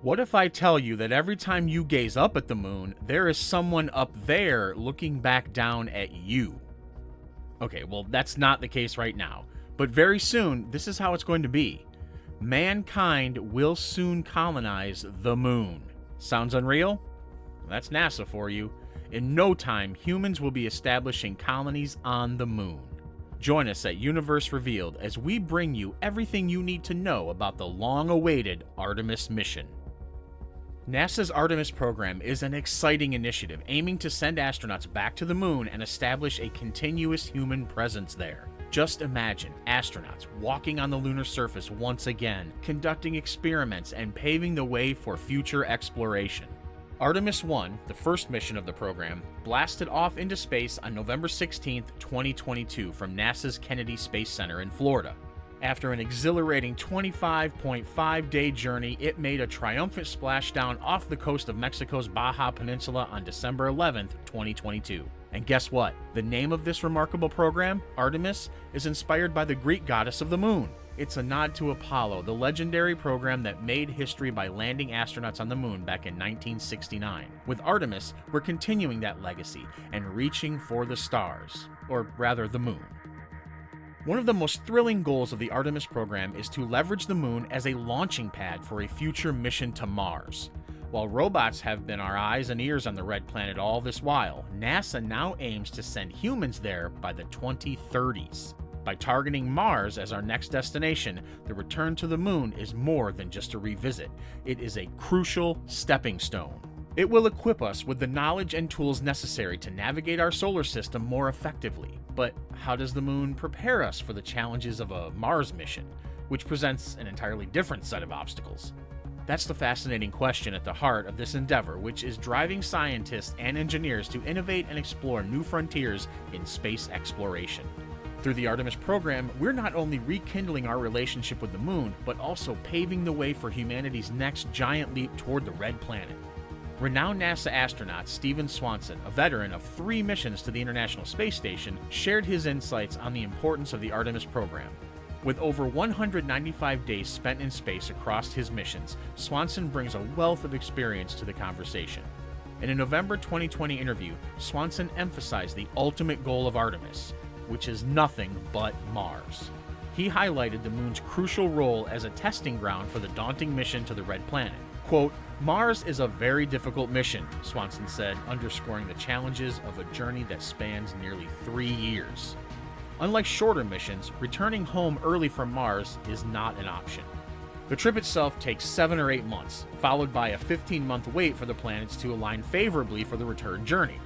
What if I tell you that every time you gaze up at the moon, there is someone up there looking back down at you? Okay, well, that's not the case right now, but very soon, this is how it's going to be. Mankind will soon colonize the moon. Sounds unreal? That's NASA for you. In no time, humans will be establishing colonies on the moon. Join us at Youniverse Revealed as we bring you everything you need to know about the long-awaited Artemis Mission. NASA's Artemis program is an exciting initiative aiming to send astronauts back to the moon and establish a continuous human presence there. Just imagine astronauts walking on the lunar surface once again, conducting experiments and paving the way for future exploration. Artemis 1, the first mission of the program, blasted off into space on November 16, 2022 from NASA's Kennedy Space Center in Florida. After an exhilarating 25.5-day journey, it made a triumphant splashdown off the coast of Mexico's Baja Peninsula on December 11, 2022. And guess what? The name of this remarkable program, Artemis, is inspired by the Greek goddess of the moon. It's a nod to Apollo, the legendary program that made history by landing astronauts on the moon back in 1969. With Artemis, we're continuing that legacy and reaching for the stars, or rather the moon. One of the most thrilling goals of the Artemis program is to leverage the moon as a launching pad for a future mission to Mars. While robots have been our eyes and ears on the red planet all this while, NASA now aims to send humans there by the 2030s. By targeting Mars as our next destination, the return to the moon is more than just a revisit. It is a crucial stepping stone. It will equip us with the knowledge and tools necessary to navigate our solar system more effectively. But how does the moon prepare us for the challenges of a Mars mission, which presents an entirely different set of obstacles? That's the fascinating question at the heart of this endeavor, which is driving scientists and engineers to innovate and explore new frontiers in space exploration. Through the Artemis program, we're not only rekindling our relationship with the moon, but also paving the way for humanity's next giant leap toward the red planet. Renowned NASA astronaut Stephen Swanson, a veteran of 3 missions to the International Space Station, shared his insights on the importance of the Artemis program. With over 195 days spent in space across his missions, Swanson brings a wealth of experience to the conversation. In a November 2020 interview, Swanson emphasized the ultimate goal of Artemis, which is nothing but Mars. He highlighted the moon's crucial role as a testing ground for the daunting mission to the red planet. Quote, "Mars is a very difficult mission," Swanson said, underscoring the challenges of a journey that spans nearly 3 years. Unlike shorter missions, returning home early from Mars is not an option. The trip itself takes 7 or 8 months, followed by a 15-month wait for the planets to align favorably for the return journey.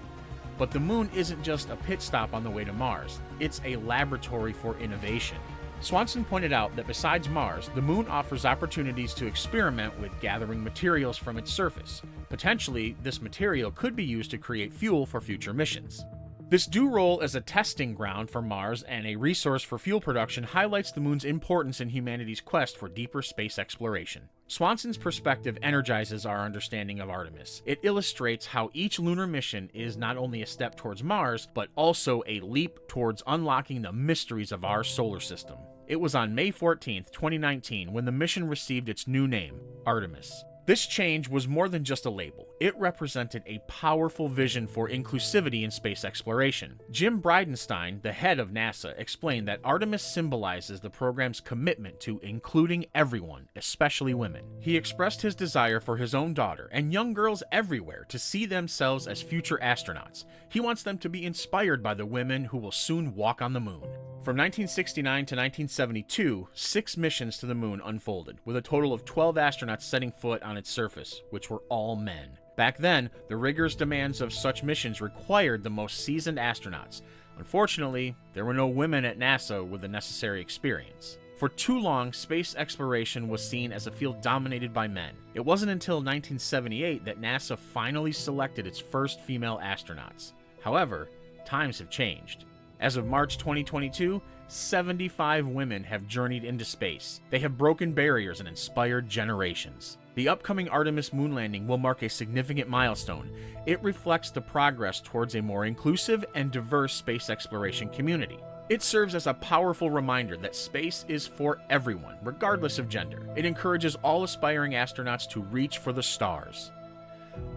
But the moon isn't just a pit stop on the way to Mars, it's a laboratory for innovation. Swanson pointed out that besides Mars, the moon offers opportunities to experiment with gathering materials from its surface. Potentially, this material could be used to create fuel for future missions. This dual role as a testing ground for Mars and a resource for fuel production highlights the moon's importance in humanity's quest for deeper space exploration. Swanson's perspective energizes our understanding of Artemis. It illustrates how each lunar mission is not only a step towards Mars, but also a leap towards unlocking the mysteries of our solar system. It was on May 14, 2019, when the mission received its new name, Artemis. This change was more than just a label. It represented a powerful vision for inclusivity in space exploration. Jim Bridenstine, the head of NASA, explained that Artemis symbolizes the program's commitment to including everyone, especially women. He expressed his desire for his own daughter and young girls everywhere to see themselves as future astronauts. He wants them to be inspired by the women who will soon walk on the moon. From 1969 to 1972, 6 missions to the moon unfolded, with a total of 12 astronauts setting foot on its surface, which were all men. Back then, the rigorous demands of such missions required the most seasoned astronauts. Unfortunately, there were no women at NASA with the necessary experience. For too long, space exploration was seen as a field dominated by men. It wasn't until 1978 that NASA finally selected its first female astronauts. However, times have changed. As of March 2022, 75 women have journeyed into space. They have broken barriers and inspired generations. The upcoming Artemis moon landing will mark a significant milestone. It reflects the progress towards a more inclusive and diverse space exploration community. It serves as a powerful reminder that space is for everyone, regardless of gender. It encourages all aspiring astronauts to reach for the stars.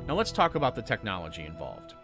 Now let's talk about the technology involved.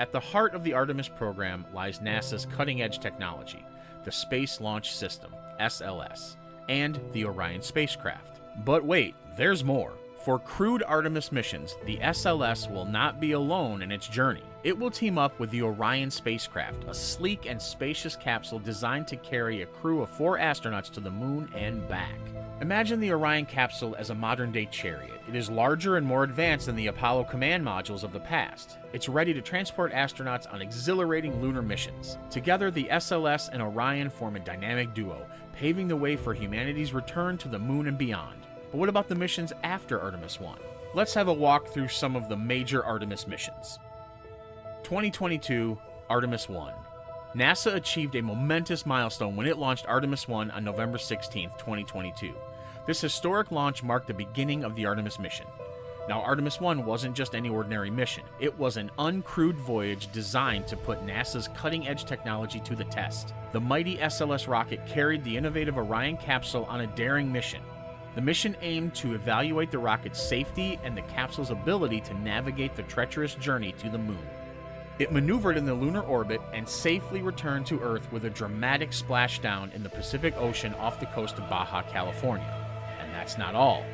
At the heart of the Artemis program lies NASA's cutting-edge technology, the Space Launch System, SLS, and the Orion spacecraft. But wait, there's more. For crewed Artemis missions, the SLS will not be alone in its journey. It will team up with the Orion spacecraft, a sleek and spacious capsule designed to carry a crew of 4 astronauts to the moon and back. Imagine the Orion capsule as a modern-day chariot. It is larger and more advanced than the Apollo command modules of the past. It's ready to transport astronauts on exhilarating lunar missions. Together, the SLS and Orion form a dynamic duo, paving the way for humanity's return to the moon and beyond. But what about the missions after Artemis 1? Let's have a walk through some of the major Artemis missions. 2022, Artemis 1. NASA achieved a momentous milestone when it launched Artemis 1 on November 16, 2022. This historic launch marked the beginning of the Artemis mission. Now, Artemis 1 wasn't just any ordinary mission. It was an uncrewed voyage designed to put NASA's cutting-edge technology to the test. The mighty SLS rocket carried the innovative Orion capsule on a daring mission. The mission aimed to evaluate the rocket's safety and the capsule's ability to navigate the treacherous journey to the moon. It maneuvered in the lunar orbit and safely returned to Earth with a dramatic splashdown in the Pacific Ocean off the coast of Baja California. And that's not all.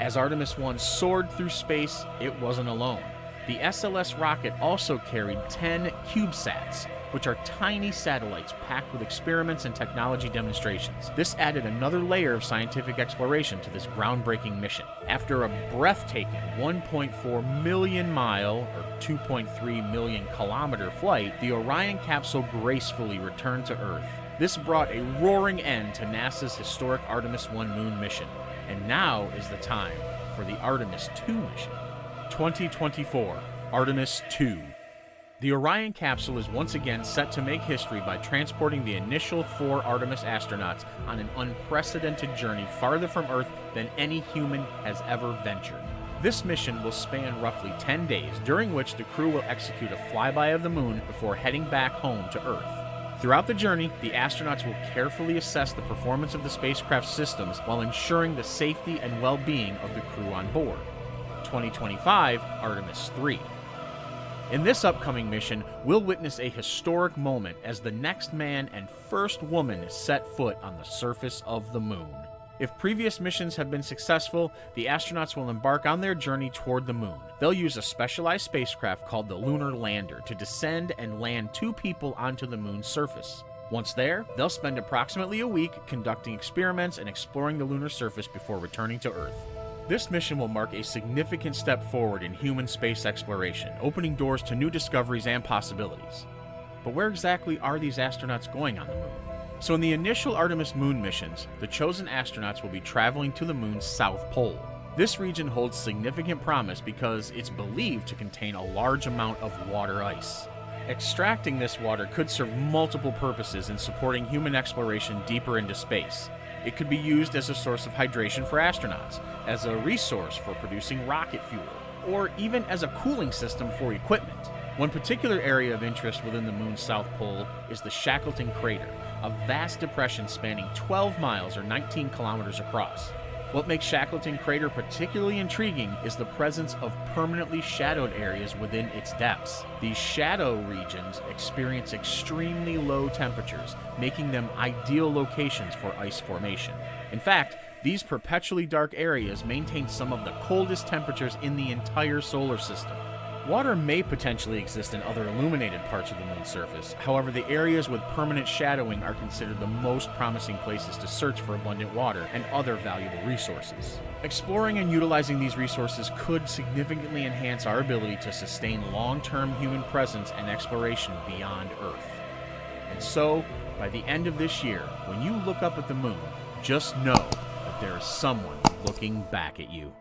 As Artemis 1 soared through space, it wasn't alone. The SLS rocket also carried 10 CubeSats, which are tiny satellites packed with experiments and technology demonstrations. This added another layer of scientific exploration to this groundbreaking mission. After a breathtaking 1.4 million mile, or 2.3 million kilometer flight, the Orion capsule gracefully returned to Earth. This brought a roaring end to NASA's historic Artemis 1 moon mission. And now is the time for the Artemis 2 mission. 2024, Artemis 2. The Orion capsule is once again set to make history by transporting the initial 4 Artemis astronauts on an unprecedented journey farther from Earth than any human has ever ventured. This mission will span roughly 10 days, during which the crew will execute a flyby of the moon before heading back home to Earth. Throughout the journey, the astronauts will carefully assess the performance of the spacecraft systems while ensuring the safety and well-being of the crew on board. 2025, Artemis 3. In this upcoming mission, we'll witness a historic moment as the next man and first woman set foot on the surface of the moon. If previous missions have been successful, the astronauts will embark on their journey toward the moon. They'll use a specialized spacecraft called the Lunar Lander to descend and land 2 people onto the moon's surface. Once there, they'll spend approximately a week conducting experiments and exploring the lunar surface before returning to Earth. This mission will mark a significant step forward in human space exploration, opening doors to new discoveries and possibilities. But where exactly are these astronauts going on the moon? So in the initial Artemis moon missions, the chosen astronauts will be traveling to the moon's south pole. This region holds significant promise because it's believed to contain a large amount of water ice. Extracting this water could serve multiple purposes in supporting human exploration deeper into space. It could be used as a source of hydration for astronauts, as a resource for producing rocket fuel, or even as a cooling system for equipment. One particular area of interest within the moon's south pole is the Shackleton Crater, a vast depression spanning 12 miles or 19 kilometers across. What makes Shackleton Crater particularly intriguing is the presence of permanently shadowed areas within its depths. These shadow regions experience extremely low temperatures, making them ideal locations for ice formation. In fact, these perpetually dark areas maintain some of the coldest temperatures in the entire solar system. Water may potentially exist in other illuminated parts of the moon's surface. However, the areas with permanent shadowing are considered the most promising places to search for abundant water and other valuable resources. Exploring and utilizing these resources could significantly enhance our ability to sustain long-term human presence and exploration beyond Earth. And so, by the end of this year, when you look up at the moon, just know that there is someone looking back at you.